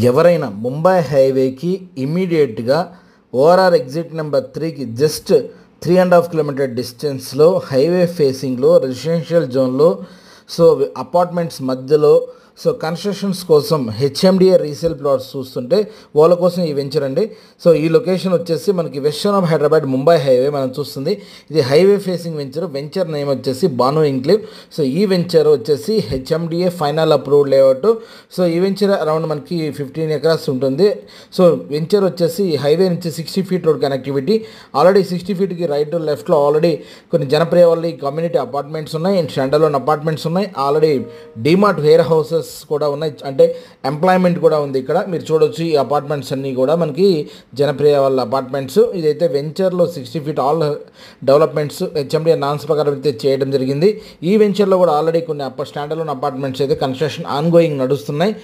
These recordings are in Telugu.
ఎవరైనా ముంబై హైవేకి ఇమీడియట్గా ఓఆర్ఆర్ ఎగ్జిట్ నెంబర్ 3కి జస్ట్ 3.5 కిలోమీటర్ డిస్టెన్స్లో హైవే ఫేసింగ్లో రెసిడెన్షియల్ జోన్లో అపార్ట్మెంట్స్ మధ్యలో కన్స్ట్రక్షన్స్ కోసం హెచ్ఎండిఏ రీసేల్ ప్లాట్స్ చూస్తుంటే వాళ్ళ కోసం ఈ వెంచర్ అండి. ఈ లొకేషన్ వచ్చేసి మనకి western of Hyderabad Mumbai highway మనం చూస్తుంది. ఇది హైవే ఫేసింగ్ వెంచర్ నేమ్ వచ్చేసి బాను ఇంక్లేవ్. ఈ వెంచర్ వచ్చేసి హెచ్ఎండిఏ ఫైనల్ అప్రూవ్డ్ లేఅవుట్. ఈ వెంచర్ అరౌండ్ మనకి 15 ఎకరాస్ ఉంటుంది. వెంచర్ వచ్చేసి హైవే నుంచి 60 ఫీట్ రోడ్ కనెక్టివిటీ. ఆల్రెడీ 60 ఫీట్కి రైట్ లెఫ్ట్లో ఆల్రెడీ కొన్ని జనప్రియ వాళ్ళ కమ్యూనిటీ అపార్ట్మెంట్స్ ఉన్నాయి అండ్ స్టాండర్లోన్ అపార్ట్మెంట్స్ ఉన్నాయి. ఆల్రెడీ డిమార్ట్ వేర్ హౌసెస్ కూడా ఉన్నాయి, అంటే ఎంప్లాయ్మెంట్ కూడా ఉంది. ఇక్కడ మీరు చూడొచ్చు ఈ అపార్ట్మెంట్స్ అన్నీ కూడా మనకి జనప్రియ వాళ్ళ అపార్ట్మెంట్స్. ఇదైతే వెంచర్లో 60 feet all developments HMDA naans ప్రకారం అయితే చేయడం జరిగింది. ఈ వెంచర్లో కూడా ఆల్రెడీ కొన్ని స్టాండర్లోన్ అపార్ట్మెంట్స్ అయితే కన్స్ట్రక్షన్ ఆన్గోయింగ్ నడుస్తున్నాయి.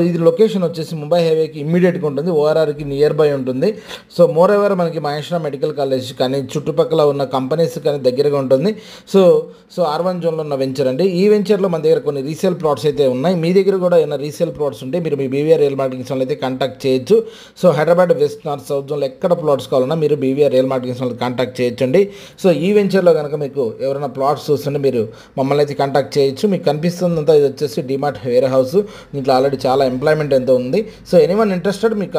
ఇది లొకేషన్ వచ్చేసి ముంబై హైవేకి ఇమ్మీడియట్గా ఉంటుంది, ఓఆర్ఆర్కి నియర్ బై ఉంటుంది. మోర్ ఎవర్ మనకి మహేశ్వర మెడికల్ కాలేజ్ కానీ చుట్టుపక్కల ఉన్న కంపెనీస్ కానీ దగ్గరగా ఉంటుంది. R1 జోన్లో ఉన్న వెంచర్ అండి. ఈ వెంచర్లో మన దగ్గర కొన్ని రీసేల్ ప్లాట్స్ అయితే ఉన్నాయి. మీ దగ్గర కూడా ఏమైనా రీసేల్ ప్లాట్స్ ఉంటే మీరు మీ బీవీఆర్ రియల్ మార్కెటింగ్ సంస్థలు అయితే కాంటాక్ట్ చేయొచ్చు. హైదరాబాద్ వెస్ట్ నార్త్ సౌత్ జోన్లో ఎక్కడ ప్లాట్స్ కావాలన్నా మీరు బీవీఆర్ రియల్ మార్కెటింగ్ సంస్థలు కాంటాక్ట్ చేయొచ్చండి. ఈ వెంచర్లో కనుక మీకు ఎవరైనా ప్లాట్స్ చూస్తుంటే మీరు మమ్మల్ని అయితే కాంటాక్ట్ చేయొచ్చు. మీకు కనిపిస్తుందంతా ఇది వచ్చేసి డిమార్ట్ వేర్ హౌస్. దీంట్లో ఆల్రెడీ చాలా ఎంప్లాయ్మెంట్ ఎంతో ఉంది. ఎనీవన్ ఇంట్రెస్టెడ్ మీకు